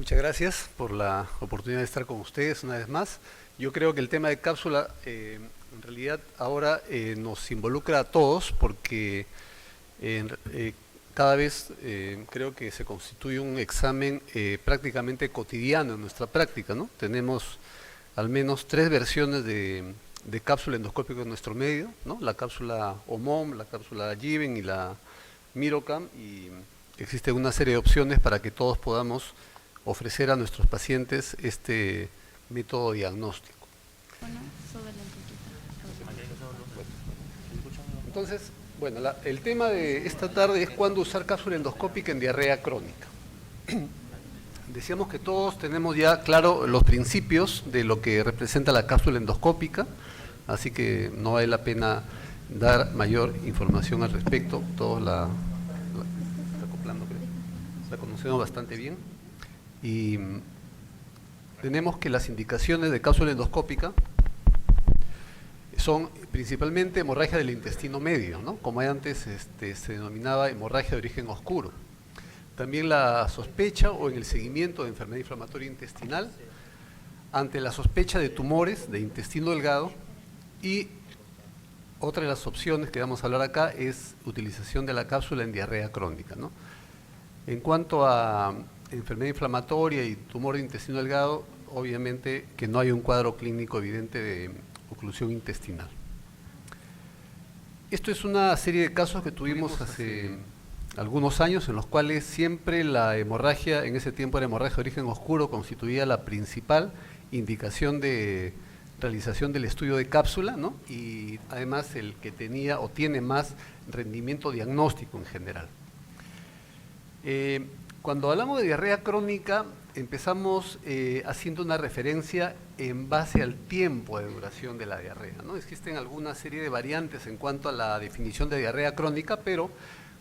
Muchas gracias por la oportunidad de estar con ustedes una vez más. Yo creo que el tema de cápsula en realidad ahora nos involucra a todos porque cada vez creo que se constituye un examen prácticamente cotidiano en nuestra práctica, ¿no? Tenemos al menos tres versiones de cápsula endoscópica en nuestro medio, ¿no? La cápsula OMOM, la cápsula Given y la Mirocam, y existe una serie de opciones para que todos podamos ofrecer a nuestros pacientes este método diagnóstico. Bueno, súbele un poquito. Entonces, bueno, el tema de esta tarde es cuándo usar cápsula endoscópica en diarrea crónica. Decíamos que todos tenemos ya claro los principios de lo que representa la cápsula endoscópica, así que no vale la pena dar mayor información al respecto. Todos la acoplando, creo. La conocemos bastante bien. Y tenemos que las indicaciones de cápsula endoscópica son principalmente hemorragia del intestino medio, ¿no? Como antes se denominaba hemorragia de origen oscuro. También la sospecha o en el seguimiento de enfermedad inflamatoria intestinal, ante la sospecha de tumores de intestino delgado, y otra de las opciones que vamos a hablar acá es utilización de la cápsula en diarrea crónica, ¿no? En cuanto a enfermedad inflamatoria y tumor de intestino delgado, obviamente que no hay un cuadro clínico evidente de oclusión intestinal. Esto es una serie de casos que tuvimos hace algunos años en los cuales siempre la hemorragia, en ese tiempo era hemorragia de origen oscuro, constituía la principal indicación de realización del estudio de cápsula, ¿no? Y además el que tenía o tiene más rendimiento diagnóstico en general. Cuando hablamos de diarrea crónica, empezamos haciendo una referencia en base al tiempo de duración de la diarrea, ¿no? Existen alguna serie de variantes en cuanto a la definición de diarrea crónica, pero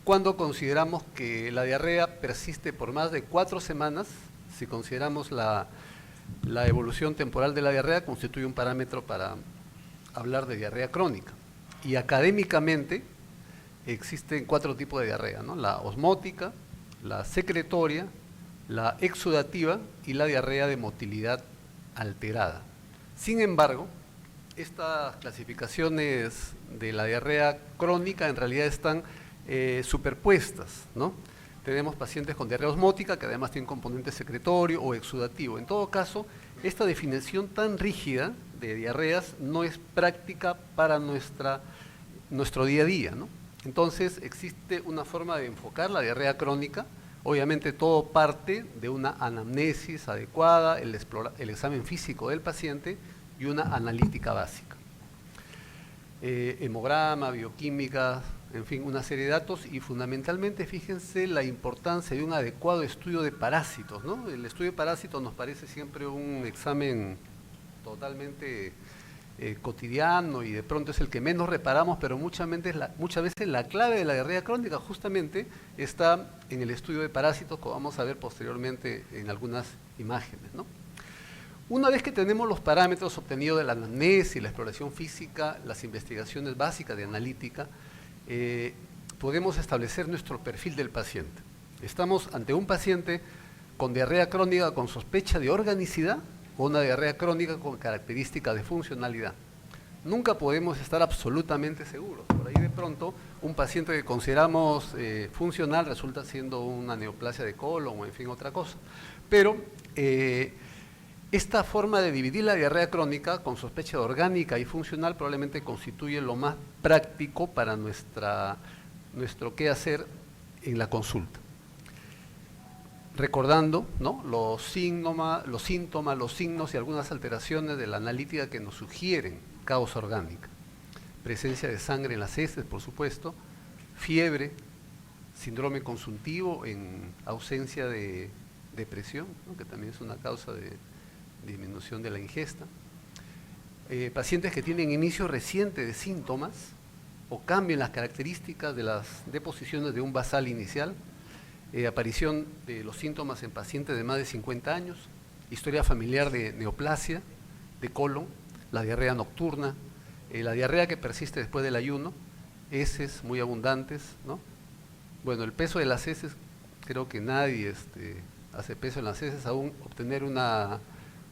cuando consideramos que la diarrea persiste por más de 4 semanas, si consideramos la evolución temporal de la diarrea, constituye un parámetro para hablar de diarrea crónica. Y académicamente existen 4 tipos de diarrea, ¿no? La osmótica, la secretoria, la exudativa y la diarrea de motilidad alterada. Sin embargo, estas clasificaciones de la diarrea crónica en realidad están superpuestas, ¿no? Tenemos pacientes con diarrea osmótica que además tienen componente secretorio o exudativo. En todo caso, esta definición tan rígida de diarreas no es práctica para nuestro día a día, ¿no? Entonces existe una forma de enfocar la diarrea crónica. Obviamente todo parte de una anamnesis adecuada, el examen físico del paciente y una analítica básica. Hemograma, bioquímica, en fin, una serie de datos, y fundamentalmente fíjense la importancia de un adecuado estudio de parásitos, ¿no? El estudio de parásitos nos parece siempre un examen totalmente cotidiano y de pronto es el que menos reparamos, pero muchas veces la clave de la diarrea crónica justamente está en el estudio de parásitos, como vamos a ver posteriormente en algunas imágenes, ¿no? Una vez que tenemos los parámetros obtenidos de la anamnesis, la exploración física, las investigaciones básicas de analítica, podemos establecer nuestro perfil del paciente. Estamos ante un paciente con diarrea crónica con sospecha de organicidad o una diarrea crónica con características de funcionalidad. Nunca podemos estar absolutamente seguros. Por ahí de pronto un paciente que consideramos funcional resulta siendo una neoplasia de colon o en fin otra cosa. Pero esta forma de dividir la diarrea crónica con sospecha de orgánica y funcional probablemente constituye lo más práctico para nuestro quehacer en la consulta. Recordando, ¿no?, los síntomas, los signos y algunas alteraciones de la analítica que nos sugieren causa orgánica. Presencia de sangre en las heces, por supuesto, fiebre, síndrome consuntivo en ausencia de depresión, ¿no?, que también es una causa de disminución de la ingesta. Pacientes que tienen inicio reciente de síntomas o cambio en las características de las deposiciones de un basal inicial, aparición de los síntomas en pacientes de más de 50 años, historia familiar de neoplasia, de colon, la diarrea nocturna, la diarrea que persiste después del ayuno, heces muy abundantes, ¿no? Bueno, el peso de las heces creo que nadie hace peso en las heces, aún obtener una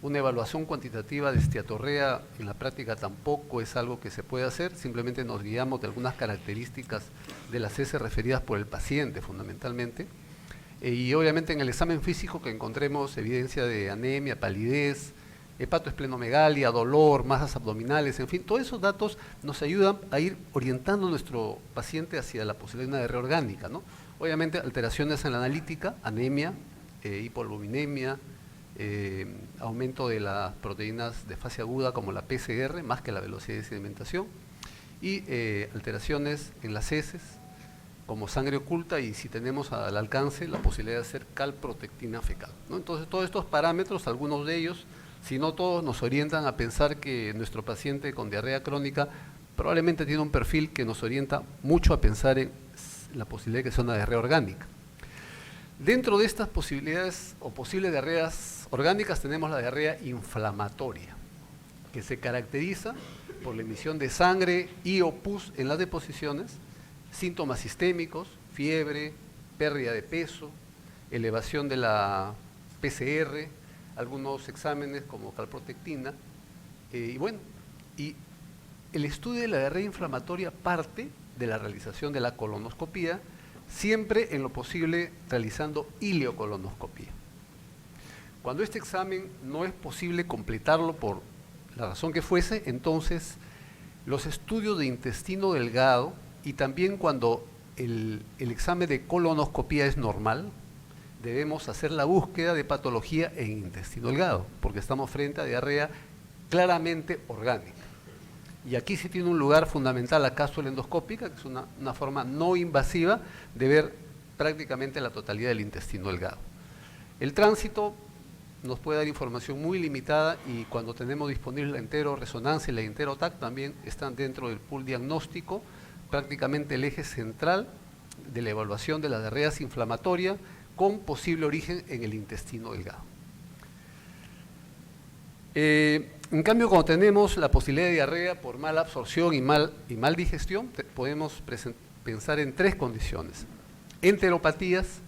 evaluación cuantitativa de esteatorrea en la práctica tampoco es algo que se puede hacer, simplemente nos guiamos de algunas características de las heces referidas por el paciente fundamentalmente, y obviamente en el examen físico que encontremos evidencia de anemia, palidez, hepatoesplenomegalia, dolor, masas abdominales, en fin, todos esos datos nos ayudan a ir orientando a nuestro paciente hacia la posibilidad de una diarrea orgánica, ¿no? Obviamente alteraciones en la analítica, anemia, hipoluminemia, aumento de las proteínas de fase aguda como la PCR, más que la velocidad de sedimentación, y alteraciones en las heces, como sangre oculta, y si tenemos al alcance la posibilidad de hacer calprotectina fecal, ¿no? Entonces, todos estos parámetros, algunos de ellos, si no todos, nos orientan a pensar que nuestro paciente con diarrea crónica probablemente tiene un perfil que nos orienta mucho a pensar en la posibilidad de que sea una diarrea orgánica. Dentro de estas posibilidades o posibles diarreas orgánicas tenemos la diarrea inflamatoria, que se caracteriza por la emisión de sangre y o pus en las deposiciones, síntomas sistémicos, fiebre, pérdida de peso, elevación de la PCR, algunos exámenes como calprotectina, y el estudio de la diarrea inflamatoria parte de la realización de la colonoscopía, siempre en lo posible realizando ileocolonoscopía. Cuando este examen no es posible completarlo por la razón que fuese, entonces los estudios de intestino delgado, y también cuando el examen de colonoscopía es normal, debemos hacer la búsqueda de patología en intestino delgado, porque estamos frente a diarrea claramente orgánica. Y aquí sí tiene un lugar fundamental la cápsula endoscópica, que es una forma no invasiva de ver prácticamente la totalidad del intestino delgado. El tránsito nos puede dar información muy limitada, y cuando tenemos disponible la enteroresonancia y la enteroTAC también están dentro del pool diagnóstico, prácticamente el eje central de la evaluación de las diarreas inflamatorias con posible origen en el intestino delgado. En cambio, cuando tenemos la posibilidad de diarrea por mala absorción y mal digestión, podemos pensar en tres condiciones: enteropatías,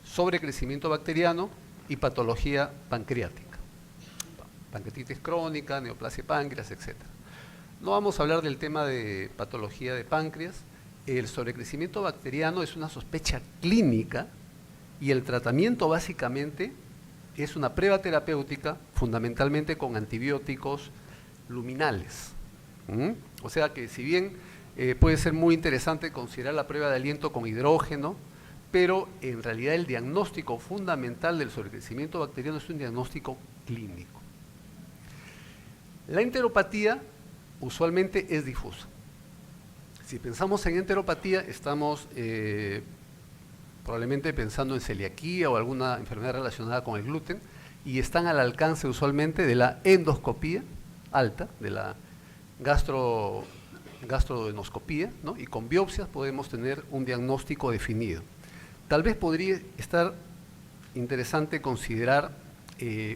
sobrecrecimiento bacteriano y patología pancreática, pancreatitis crónica, neoplasia páncreas, etc. No vamos a hablar del tema de patología de páncreas. El sobrecrecimiento bacteriano es una sospecha clínica, y el tratamiento básicamente es una prueba terapéutica, fundamentalmente con antibióticos luminales. O sea que si bien puede ser muy interesante considerar la prueba de aliento con hidrógeno, pero en realidad el diagnóstico fundamental del sobrecrecimiento bacteriano es un diagnóstico clínico. La enteropatía usualmente es difusa. Si pensamos en enteropatía, estamos probablemente pensando en celiaquía o alguna enfermedad relacionada con el gluten, y están al alcance usualmente de la endoscopía alta, de la gastroendoscopía, ¿no? Y con biopsias podemos tener un diagnóstico definido. Tal vez podría estar interesante considerar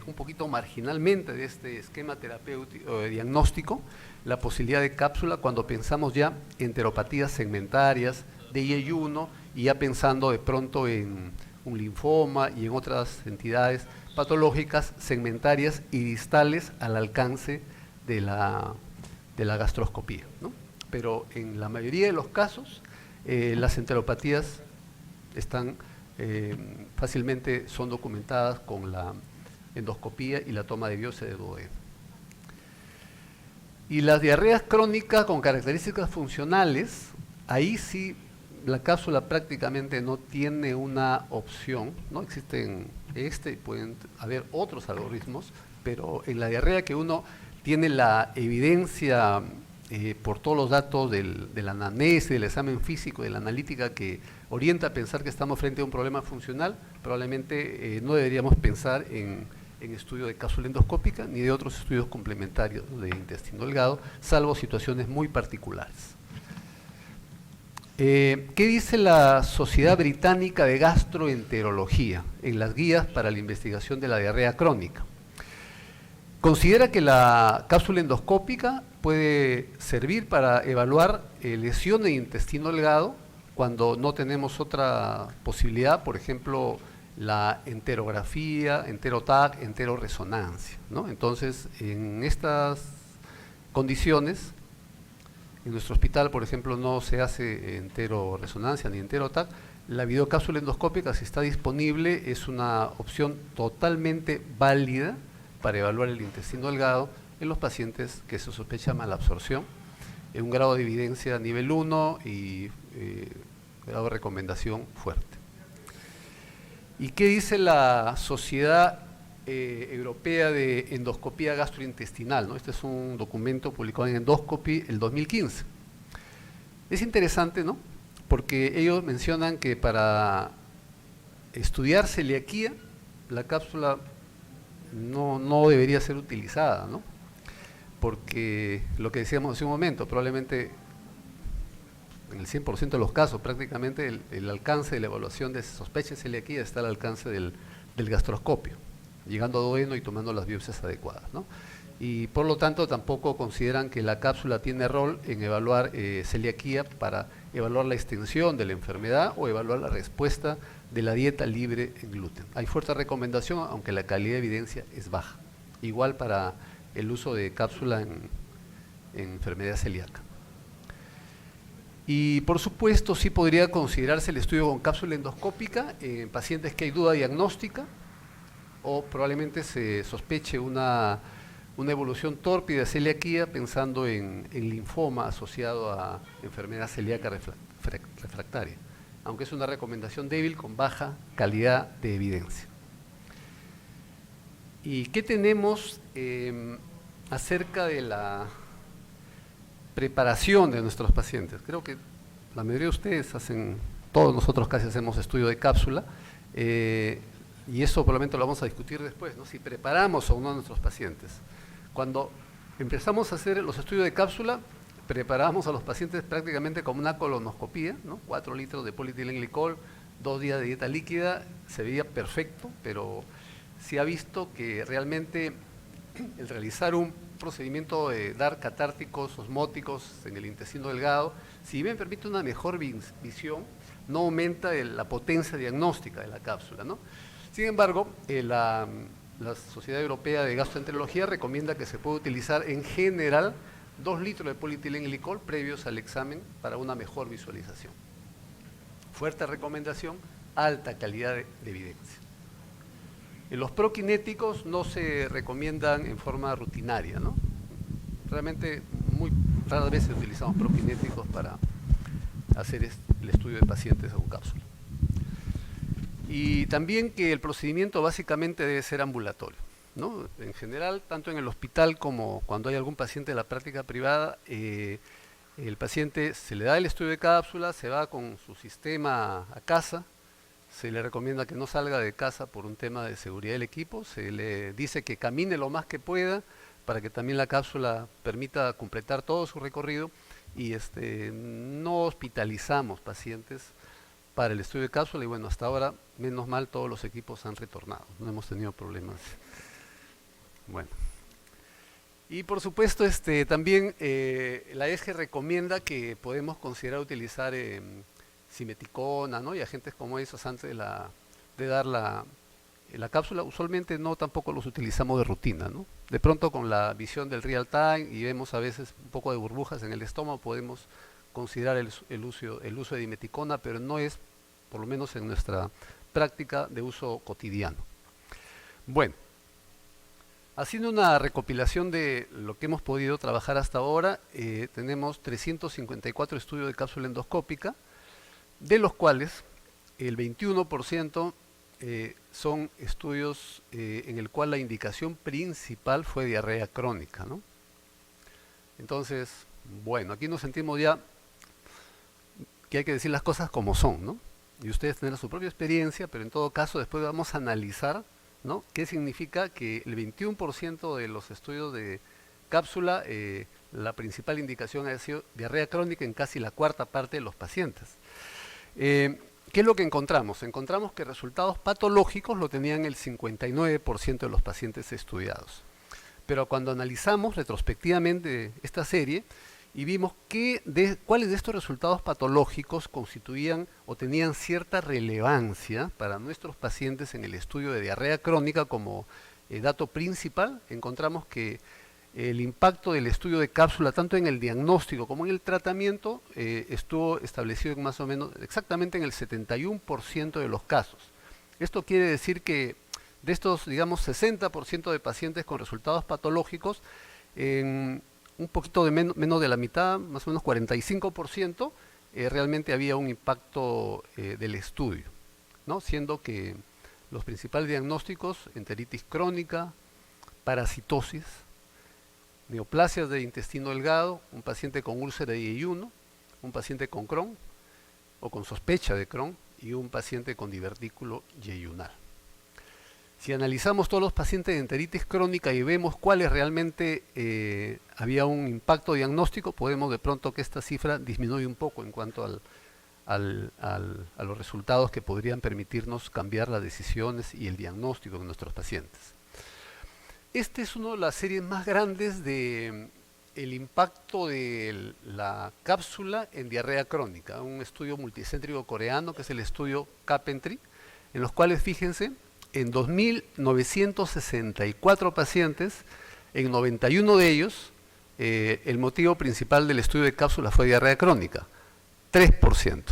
un poquito marginalmente de este esquema terapéutico o de diagnóstico la posibilidad de cápsula cuando pensamos ya en enteropatías segmentarias de IE1, y ya pensando de pronto en un linfoma y en otras entidades patológicas segmentarias y distales al alcance de la gastroscopía, ¿no? Pero en la mayoría de los casos las enteropatías están fácilmente son documentadas con la endoscopía y la toma de biopsia de duodeno. Y las diarreas crónicas con características funcionales, ahí sí la cápsula prácticamente no tiene una opción, ¿no? Existen pueden haber otros algoritmos, pero en la diarrea que uno tiene la evidencia por todos los datos de la anamnesis, del examen físico, de la analítica, que orienta a pensar que estamos frente a un problema funcional, probablemente no deberíamos pensar en estudio de cápsula endoscópica ni de otros estudios complementarios de intestino delgado, salvo situaciones muy particulares. ¿Qué dice la Sociedad Británica de Gastroenterología en las guías para la investigación de la diarrea crónica? Considera que la cápsula endoscópica puede servir para evaluar lesiones de intestino delgado cuando no tenemos otra posibilidad, por ejemplo, la enterografía, enteroTAC, enteroresonancia, ¿no? Entonces, en estas condiciones, en nuestro hospital, por ejemplo, no se hace enteroresonancia ni enteroTAC. La videocápsula endoscópica, si está disponible, es una opción totalmente válida para evaluar el intestino delgado en los pacientes que se sospecha malabsorción, en un grado de evidencia nivel 1 y grado de recomendación fuerte. ¿Y qué dice la Sociedad Europea de Endoscopía Gastrointestinal, ¿no? Este es un documento publicado en Endoscopy el 2015. Es interesante, ¿no? Porque ellos mencionan que para estudiar celiaquía, la cápsula no debería ser utilizada, ¿no? Porque lo que decíamos hace un momento, probablemente en el 100% de los casos, prácticamente el alcance de la evaluación de sospecha de celiaquía está al alcance del gastroscopio, llegando a duodeno y tomando las biopsias adecuadas, ¿no? Y por lo tanto tampoco consideran que la cápsula tiene rol en evaluar celiaquía para evaluar la extensión de la enfermedad o evaluar la respuesta de la dieta libre en gluten. Hay fuerte recomendación, aunque la calidad de evidencia es baja. Igual para el uso de cápsula en enfermedad celíaca. Y por supuesto sí podría considerarse el estudio con cápsula endoscópica en pacientes que hay duda diagnóstica o probablemente se sospeche una evolución tórpida de celiaquía pensando en linfoma asociado a enfermedad celíaca refractaria, aunque es una recomendación débil con baja calidad de evidencia. ¿Y qué tenemos acerca de la preparación de nuestros pacientes? Creo que la mayoría de ustedes hacen, todos nosotros casi hacemos estudio de cápsula, y eso probablemente lo vamos a discutir después, ¿no? Si preparamos a uno de nuestros pacientes. Cuando empezamos a hacer los estudios de cápsula, preparamos a los pacientes prácticamente como una colonoscopía, ¿no? 4 litros de polietilenglicol, 2 días de dieta líquida, se veía perfecto, pero se ha visto que realmente el realizar un procedimiento de dar catárticos osmóticos en el intestino delgado, si bien permite una mejor visión, no aumenta la potencia diagnóstica de la cápsula, ¿no? Sin embargo, la Sociedad Europea de Gastroenterología recomienda que se puede utilizar en general 2 litros de polietilenglicol previos al examen para una mejor visualización. Fuerte recomendación, alta calidad de evidencia. Los prokinéticos no se recomiendan en forma rutinaria, ¿no? Realmente muy raras veces utilizamos prokinéticos para hacer el estudio de pacientes con cápsula. Y también que el procedimiento básicamente debe ser ambulatorio, ¿no? En general, tanto en el hospital como cuando hay algún paciente de la práctica privada, el paciente se le da el estudio de cápsula, se va con su sistema a casa, se le recomienda que no salga de casa por un tema de seguridad del equipo, se le dice que camine lo más que pueda para que también la cápsula permita completar todo su recorrido y no hospitalizamos pacientes para el estudio de cápsula y bueno, hasta ahora, menos mal, todos los equipos han retornado, no hemos tenido problemas. Bueno. Y por supuesto, también la ESGE recomienda que podemos considerar utilizar simeticona, ¿no? Y agentes como esos antes de dar la cápsula. Usualmente no tampoco los utilizamos de rutina, ¿no? De pronto con la visión del real time y vemos a veces un poco de burbujas en el estómago, podemos considerar el uso de dimeticona, pero no es, por lo menos en nuestra práctica, de uso cotidiano. Bueno, haciendo una recopilación de lo que hemos podido trabajar hasta ahora, tenemos 354 estudios de cápsula endoscópica, de los cuales el 21% son estudios en el cual la indicación principal fue diarrea crónica, ¿no? Entonces, bueno, aquí nos sentimos ya que hay que decir las cosas como son, ¿no? Y ustedes tendrán su propia experiencia, pero en todo caso después vamos a analizar, ¿no? ¿Qué significa que el 21% de los estudios de cápsula, la principal indicación ha sido diarrea crónica en casi la cuarta parte de los pacientes? ¿Qué es lo que encontramos? Encontramos que resultados patológicos lo tenían el 59% de los pacientes estudiados. Pero cuando analizamos retrospectivamente esta serie y vimos cuáles de estos resultados patológicos constituían o tenían cierta relevancia para nuestros pacientes en el estudio de diarrea crónica como dato principal. Encontramos que el impacto del estudio de cápsula, tanto en el diagnóstico como en el tratamiento, estuvo establecido en más o menos exactamente en el 71% de los casos. Esto quiere decir que de estos, digamos, 60% de pacientes con resultados patológicos, en un poquito menos de la mitad, más o menos 45%, realmente había un impacto del estudio, ¿no? Siendo que los principales diagnósticos, enteritis crónica, parasitosis, neoplasias de intestino delgado, un paciente con úlcera de yeyuno, un paciente con Crohn o con sospecha de Crohn y un paciente con divertículo yeyunal. Si analizamos todos los pacientes de enteritis crónica y vemos cuáles realmente había un impacto diagnóstico, podemos de pronto que esta cifra disminuye un poco en cuanto a los resultados que podrían permitirnos cambiar las decisiones y el diagnóstico de nuestros pacientes. Este es una de las series más grandes de el impacto de la cápsula en diarrea crónica, un estudio multicéntrico coreano que es el estudio Carpentry, en los cuales, fíjense, en 2.964 pacientes, en 91 de ellos, el motivo principal del estudio de cápsula fue diarrea crónica, 3%.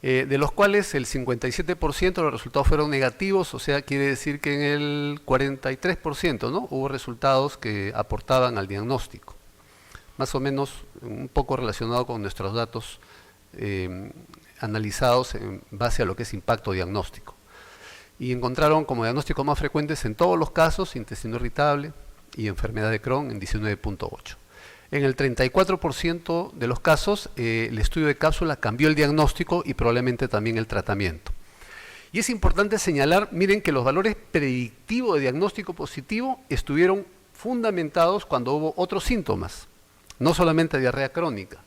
De los cuales el 57% de los resultados fueron negativos, o sea, quiere decir que en el 43%, ¿no?, hubo resultados que aportaban al diagnóstico. Más o menos un poco relacionado con nuestros datos analizados en base a lo que es impacto diagnóstico. Y encontraron como diagnósticos más frecuentes en todos los casos intestino irritable y enfermedad de Crohn en 19.8. En el 34% de los casos, el estudio de cápsula cambió el diagnóstico y probablemente también el tratamiento. Y es importante señalar, miren, que los valores predictivos de diagnóstico positivo estuvieron fundamentados cuando hubo otros síntomas, no solamente diarrea crónica,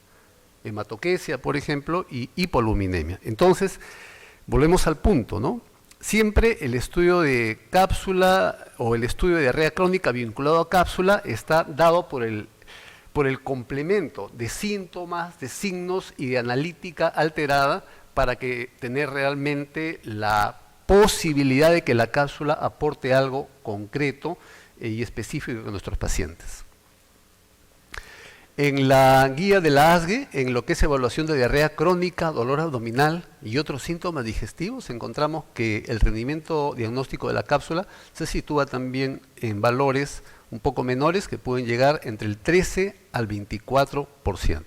hematoquesia, por ejemplo, y hipoluminemia. Entonces, volvemos al punto, ¿no? Siempre el estudio de cápsula o el estudio de diarrea crónica vinculado a cápsula está dado por el complemento de síntomas, de signos y de analítica alterada para que tener realmente la posibilidad de que la cápsula aporte algo concreto y específico a nuestros pacientes. En la guía de la ASGE, en lo que es evaluación de diarrea crónica, dolor abdominal y otros síntomas digestivos, encontramos que el rendimiento diagnóstico de la cápsula se sitúa también en valores un poco menores que pueden llegar entre el 13 al 24%.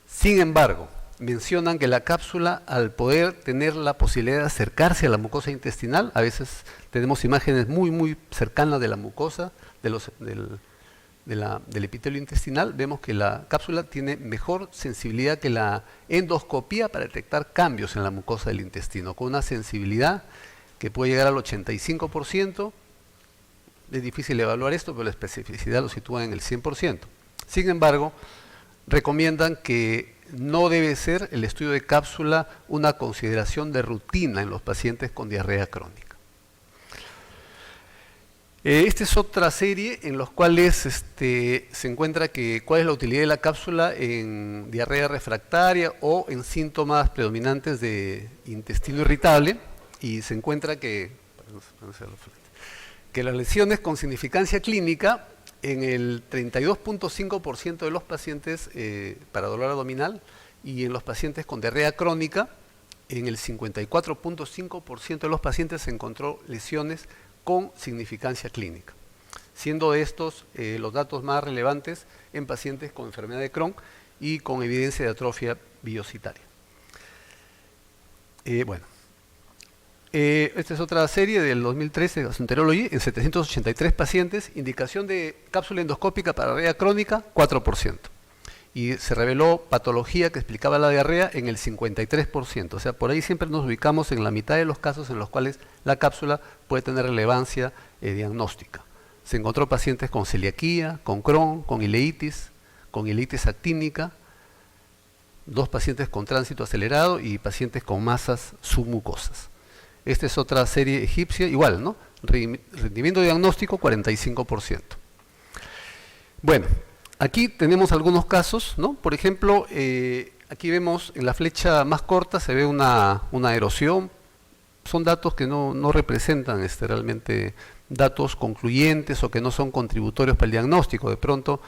Sin embargo, mencionan que la cápsula, al poder tener la posibilidad de acercarse a la mucosa intestinal, a veces tenemos imágenes muy cercanas de la mucosa, del epitelio intestinal, vemos que la cápsula tiene mejor sensibilidad que la endoscopía para detectar cambios en la mucosa del intestino, con una sensibilidad que puede llegar al 85%. Es difícil evaluar esto, pero la especificidad lo sitúa en el 100%. Sin embargo, recomiendan que no debe ser el estudio de cápsula una consideración de rutina en los pacientes con diarrea crónica. Esta es otra serie en los cuales se encuentra cuál es la utilidad de la cápsula en diarrea refractaria o en síntomas predominantes de intestino irritable, y se encuentra que las lesiones con significancia clínica en el 32.5% de los pacientes para dolor abdominal y en los pacientes con diarrea crónica en el 54.5% de los pacientes se encontró lesiones con significancia clínica, siendo estos los datos más relevantes en pacientes con enfermedad de Crohn y con evidencia de atrofia biocitaria. Esta es otra serie del 2013 de Gastroenterology en 783 pacientes, indicación de cápsula endoscópica para diarrea crónica 4%. Y se reveló patología que explicaba la diarrea en el 53%, o sea, por ahí siempre nos ubicamos en la mitad de los casos en los cuales la cápsula puede tener relevancia diagnóstica. Se encontró pacientes con celiaquía, con Crohn, con ileitis actínica, 2 pacientes con tránsito acelerado y pacientes con masas submucosas. Esta es otra serie egipcia, igual, ¿no? Rendimiento diagnóstico 45%. Bueno, Aquí tenemos algunos casos, ¿no? Por ejemplo, aquí vemos en la flecha más corta se ve una erosión. Son datos que no representan realmente datos concluyentes o que no son contributorios para el diagnóstico. De pronto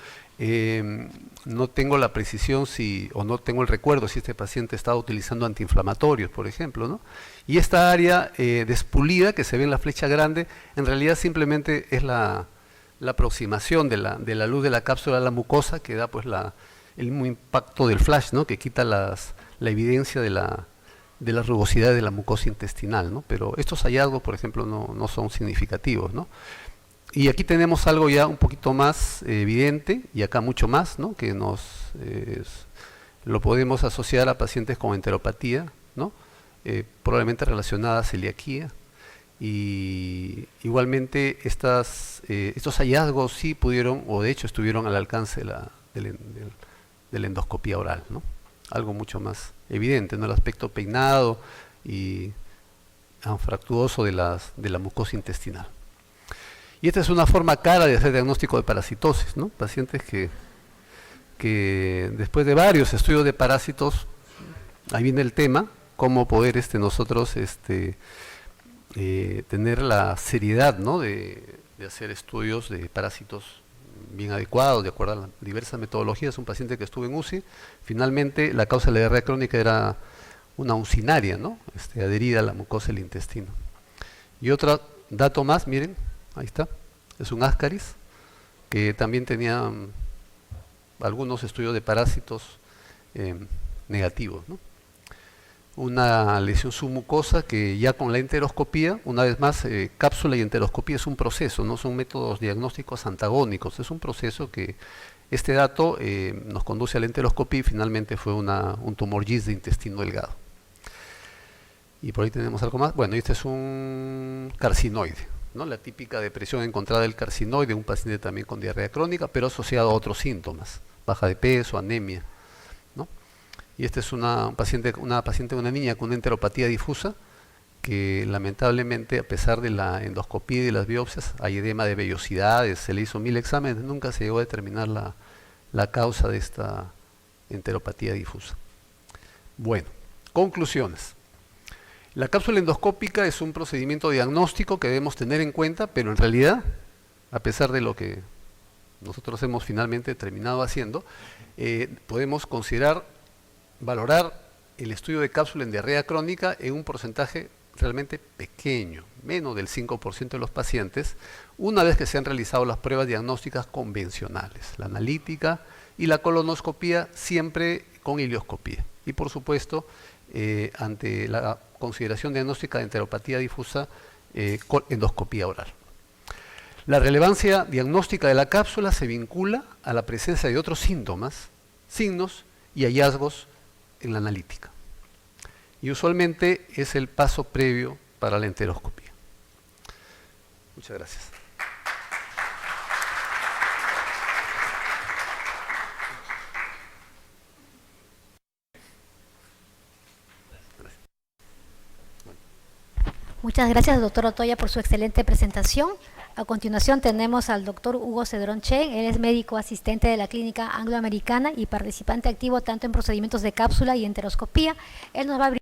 no tengo la precisión o no tengo el recuerdo si este paciente estaba utilizando antiinflamatorios, por ejemplo, ¿no? Y esta área despulida que se ve en la flecha grande, en realidad simplemente es la aproximación de la luz de la cápsula a la mucosa, que da pues el mismo impacto del flash, ¿no? Que quita la evidencia de la rugosidad de la mucosa intestinal, ¿no? Pero estos hallazgos, por ejemplo, no son significativos, ¿no? Y aquí tenemos algo ya un poquito más evidente, y acá mucho más, ¿no? Que lo podemos asociar a pacientes con enteropatía, ¿no? Probablemente relacionada a celiaquía. Y igualmente estos hallazgos sí pudieron, o de hecho estuvieron al alcance de la endoscopía oral, ¿no? Algo mucho más evidente, ¿no? El aspecto peinado y anfractuoso de la mucosa intestinal. Y esta es una forma cara de hacer diagnóstico de parasitosis, ¿no? Pacientes que después de varios estudios de parásitos, ahí viene el tema, cómo poder nosotros tener la seriedad, ¿no? de hacer estudios de parásitos bien adecuados, de acuerdo a las diversas metodologías. Un paciente que estuvo en UCI, finalmente la causa de la diarrea crónica era una uncinaria, ¿no? Adherida a la mucosa del intestino. Y otro dato más, miren, ahí está, es un Ascaris, que también tenía algunos estudios de parásitos negativos, ¿no? Una lesión submucosa que ya con la enteroscopía, una vez más, cápsula y enteroscopía es un proceso, no son métodos diagnósticos antagónicos, es un proceso que este dato nos conduce a la enteroscopía y finalmente fue un tumor GIST de intestino delgado. Y por ahí tenemos algo más. Bueno, este es un carcinoide, ¿no? La típica depresión encontrada del carcinoide, un paciente también con diarrea crónica, pero asociado a otros síntomas, baja de peso, anemia, ¿no? Y esta es una niña con una enteropatía difusa que lamentablemente, a pesar de la endoscopía y de las biopsias, hay edema de vellosidades, se le hizo 1000 exámenes, nunca se llegó a determinar la causa de esta enteropatía difusa. Bueno, conclusiones. La cápsula endoscópica es un procedimiento diagnóstico que debemos tener en cuenta, pero en realidad, a pesar de lo que nosotros hemos finalmente terminado haciendo, podemos valorar el estudio de cápsula en diarrea crónica en un porcentaje realmente pequeño, menos del 5% de los pacientes, una vez que se han realizado las pruebas diagnósticas convencionales, la analítica y la colonoscopía, siempre con ileoscopía. Y por supuesto, ante la consideración diagnóstica de enteropatía difusa, con endoscopía oral. La relevancia diagnóstica de la cápsula se vincula a la presencia de otros síntomas, signos y hallazgos en la analítica. Y usualmente es el paso previo para la enteroscopía. Muchas gracias. Muchas gracias, doctor Otoya, por su excelente presentación. A continuación tenemos al doctor Hugo Cedrón Chen. Él es médico asistente de la Clínica Angloamericana y participante activo tanto en procedimientos de cápsula y enteroscopía. Él nos va a